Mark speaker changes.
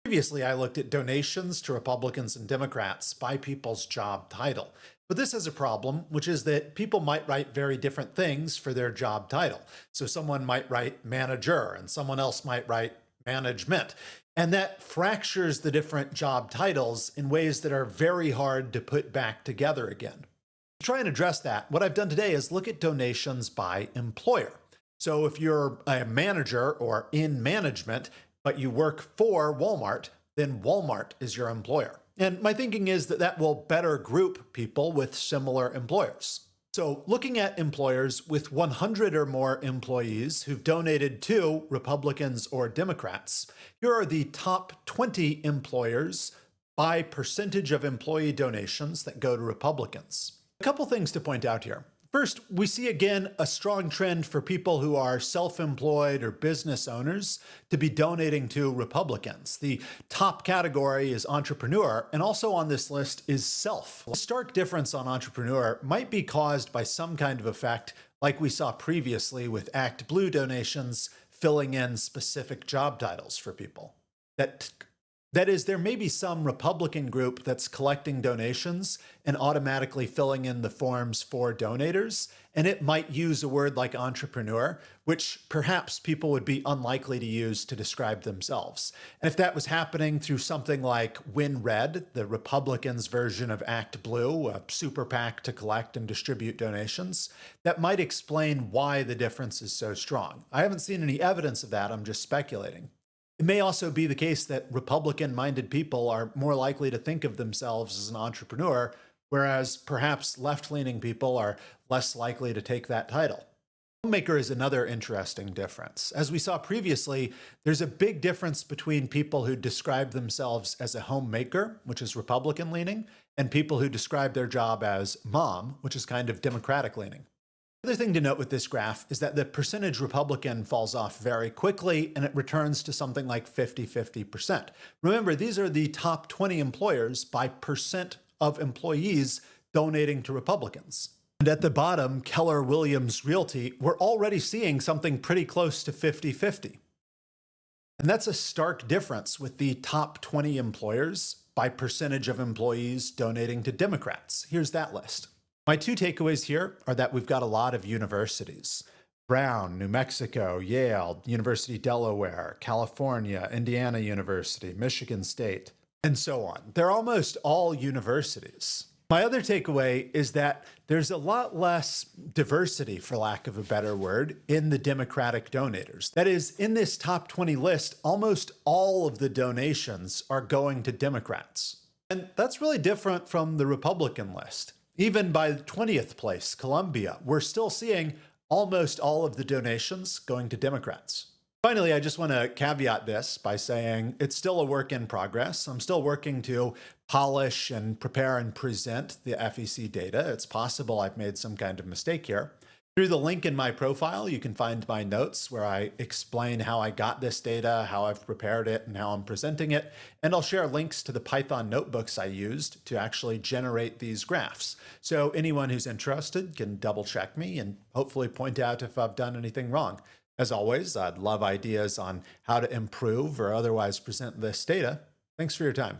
Speaker 1: Previously, I looked at donations to Republicans and Democrats by people's job title. But this has a problem, which is that people might write very different things for their job title. So someone might write manager and someone else might write management. And that fractures the different job titles in ways that are very hard to put back together again. To try and address that, what I've done today is look at donations by employer. So if you're a manager or in management, but you work for Walmart, then Walmart is your employer. And my thinking is that that will better group people with similar employers. So looking at employers with 100 or more employees who've donated to Republicans or Democrats, here are the top 20 employers by percentage of employee donations that go to Republicans. A couple things to point out here. First, we see again a strong trend for people who are self-employed or business owners to be donating to Republicans. The top category is entrepreneur, and also on this list is self. The stark difference on entrepreneur might be caused by some kind of effect like we saw previously with ActBlue donations filling in specific job titles for people. That is, there may be some Republican group that's collecting donations and automatically filling in the forms for donators, and it might use a word like entrepreneur, which perhaps people would be unlikely to use to describe themselves. And if that was happening through something like WinRed, the Republicans' version of ActBlue, a super PAC to collect and distribute donations, that might explain why the difference is so strong. I haven't seen any evidence of that, I'm just speculating. It may also be the case that Republican-minded people are more likely to think of themselves as an entrepreneur, whereas perhaps left-leaning people are less likely to take that title. Homemaker is another interesting difference. As we saw previously, there's a big difference between people who describe themselves as a homemaker, which is Republican-leaning, and people who describe their job as mom, which is kind of Democratic-leaning. The other thing to note with this graph is that the percentage Republican falls off very quickly and it returns to something like 50-50%. Remember, these are the top 20 employers by percent of employees donating to Republicans. And at the bottom, Keller Williams Realty, we're already seeing something pretty close to 50-50. And that's a stark difference with the top 20 employers by percentage of employees donating to Democrats. Here's that list. My two takeaways here are that we've got a lot of universities. Brown, New Mexico, Yale, University Delaware, California, Indiana University, Michigan State, and so on. They're almost all universities. My other takeaway is that there's a lot less diversity, for lack of a better word, in the Democratic donators. That is, in this top 20 list, almost all of the donations are going to Democrats. And that's really different from the Republican list. Even by the 20th place, Columbia, we're still seeing almost all of the donations going to Democrats. Finally, I just want to caveat this by saying it's still a work in progress. I'm still working to polish and prepare and present the FEC data. It's possible I've made some kind of mistake here. Through the link in my profile, you can find my notes where I explain how I got this data, how I've prepared it, and how I'm presenting it. And I'll share links to the Python notebooks I used to actually generate these graphs. So anyone who's interested can double check me and hopefully point out if I've done anything wrong. As always, I'd love ideas on how to improve or otherwise present this data. Thanks for your time.